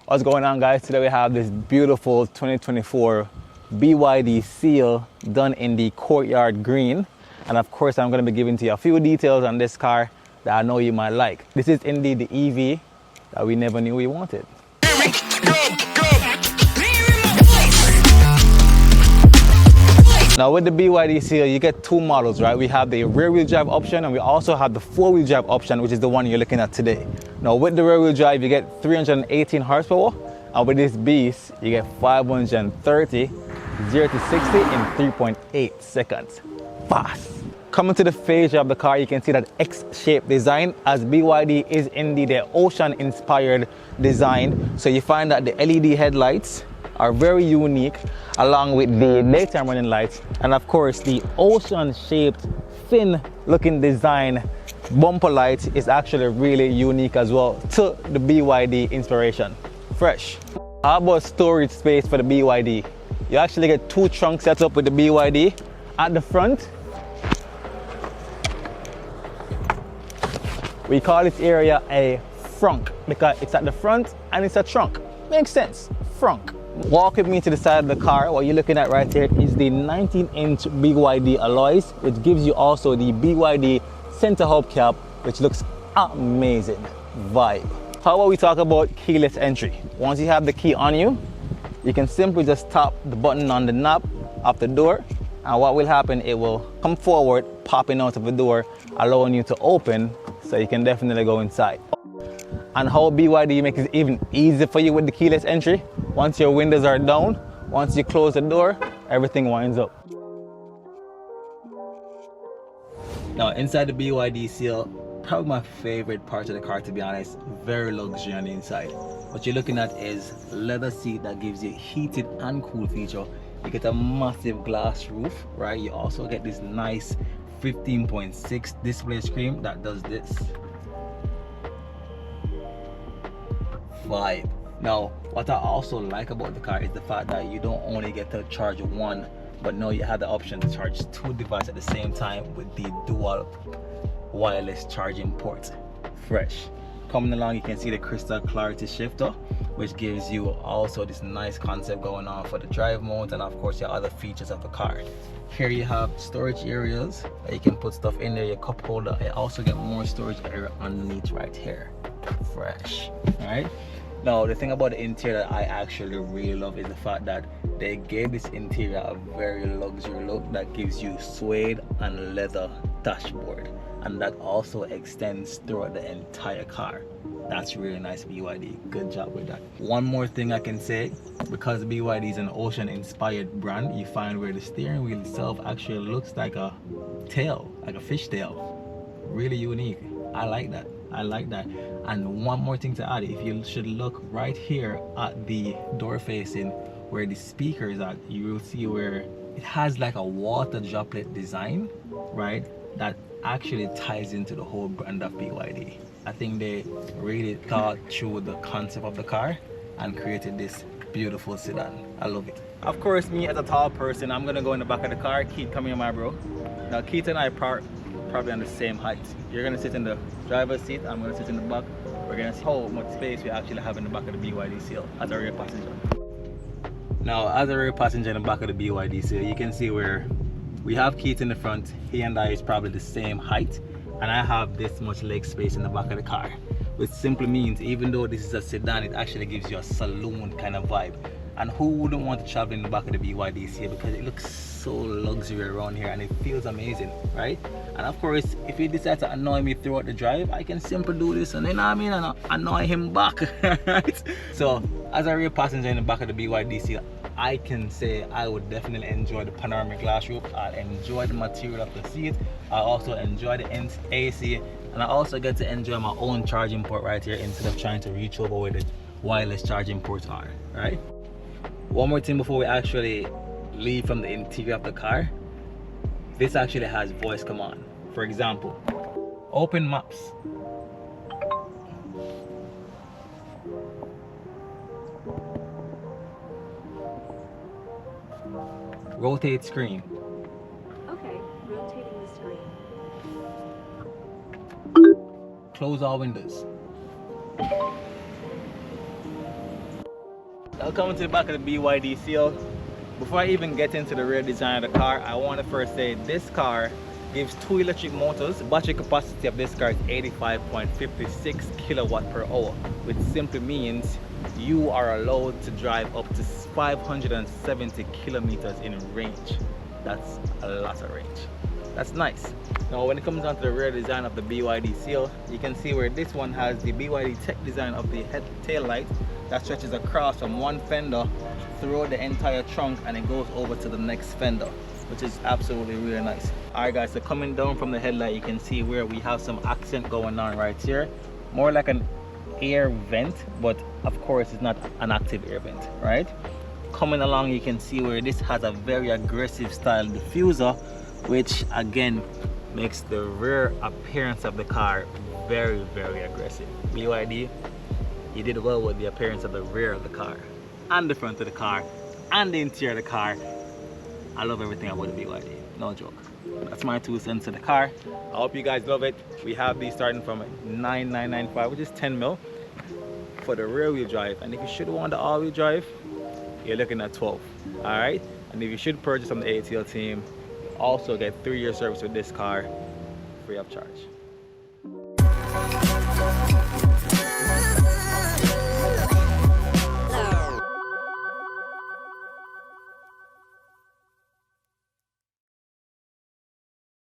What's going on, guys? Today we have this beautiful 2024 BYD Seal done in the courtyard green, and of course I'm going to be giving to you a few details on this car that I know you might like. This is indeed the EV that we never knew we wanted. Now with the BYD Seal, you get two models, right? We have the rear-wheel drive option and we also have the four-wheel drive option, which is the one you're looking at today. Now with the rear-wheel drive, you get 318 horsepower, and with this beast, you get 530, 0 to 60 in 3.8 seconds. Fast. Coming to the fascia of the car, you can see that X-shaped design, as BYD is indeed an ocean-inspired design. So you find that the LED headlights are very unique, along with the daytime running lights, and of course the ocean-shaped fin looking design bumper light is actually really unique as well to the BYD inspiration. Fresh. How about storage space for the BYD? You actually get two trunk setup with the BYD. At the front, we call this area a frunk because it's at the front and it's a trunk. Makes sense. Frunk. Walk with me to the side of the car. What you're looking at right here is the 19-inch BYD alloys, which gives you also the BYD center hubcap, which looks amazing. Vibe. How about we talk about keyless entry? Once you have the key on you, you can simply just tap the button on the knob of the door, and what will happen, it will come forward, popping out of the door, allowing you to open, so you can definitely go inside. And how BYD makes it even easier for you with the keyless entry. Once your windows are down, once you close the door, everything winds up. Now inside the BYD Seal, probably my favorite part of the car, to be honest. Very luxury on the inside. What you're looking at is leather seat that gives you heated and cool feature. You get a massive glass roof, right? You also get this nice 15.6 display screen that does this. Vibe. Now, what I also like about the car is the fact that you don't only get to charge one, but now you have the option to charge two devices at the same time with the dual wireless charging port. Fresh. Coming along, you can see the crystal clarity shifter, which gives you also this nice concept going on for the drive mode, and of course your other features of the car. Here you have storage areas that you can put stuff in there, your cup holder. I also get more storage area underneath right here. Fresh. All right. Now the thing about the interior that I actually really love is the fact that they gave this interior a very luxury look that gives you suede and leather dashboard, and that also extends throughout the entire car. That's really nice, BYD. Good job with that. One more thing I can say, because BYD is an ocean inspired brand, you find where the steering wheel itself actually looks like a tail, like a fish tail. Really unique. I like that. I like that. And one more thing to add, if you should look right here at the door facing where the speaker is at, you will see where it has like a water droplet design, right? That actually ties into the whole brand of BYD. I think they really thought through the concept of the car and created this beautiful sedan. I love it. Of course, me as a tall person, I'm gonna go in the back of the car. Keith, come here, my bro. Now Keith and I probably on the same height. You're gonna sit in the driver's seat, I'm gonna sit in the back. We're gonna see how much space we actually have in the back of the BYD Seal as a rear passenger. Now, as a rear passenger in the back of the BYD Seal, you can see where we have Keith in the front. He and I is probably the same height, and I have this much leg space in the back of the car, which simply means even though this is a sedan, it actually gives you a saloon kind of vibe. And who wouldn't want to travel in the back of the BYD Seal, because it looks so luxury around here and it feels amazing, right? And of course, if you decide to annoy me throughout the drive, I can simply do this and then and annoy him back, right? So as a rear passenger in the back of the BYD Seal, I can say I would definitely enjoy the panoramic glass roof. I enjoy the material of the seat. I also enjoy the AC, and I also get to enjoy my own charging port right here instead of trying to reach over where the wireless charging ports are, right? One more thing before we actually leave from the interior of the car, this actually has voice command. For example, open maps. Rotate screen. Okay, rotating the screen. Close all windows. Now coming to the back of the BYD Seal. Before I even get into the rear design of the car, I want to first say this car gives 2 electric motors. The battery capacity of this car is 85.56 kilowatt per hour, which simply means you are allowed to drive up to 570 kilometers in range. That's a lot of range. That's nice. Now when it comes down to the rear design of the BYD Seal, you can see where this one has the BYD tech design of the head tail light that stretches across from one fender through the entire trunk, and it goes over to the next fender, which is absolutely really nice. Alright guys, so coming down from the headlight, you can see where we have some accent going on right here. More like an air vent, but of course it's not an active air vent, right? Coming along, you can see where this has a very aggressive style diffuser, which again makes the rear appearance of the car very, very aggressive. BYD, you did well with the appearance of the rear of the car and the front of the car and the interior of the car. I love everything about the BYD, no joke. That's my 2 cents to the car. I hope you guys love it. We have these starting from 9,995, which is 10 mil for the rear wheel drive, and if you should want the all wheel drive, you're looking at 12. All right, and if you should purchase from the ATL team, also get 3-year service with this car free of charge.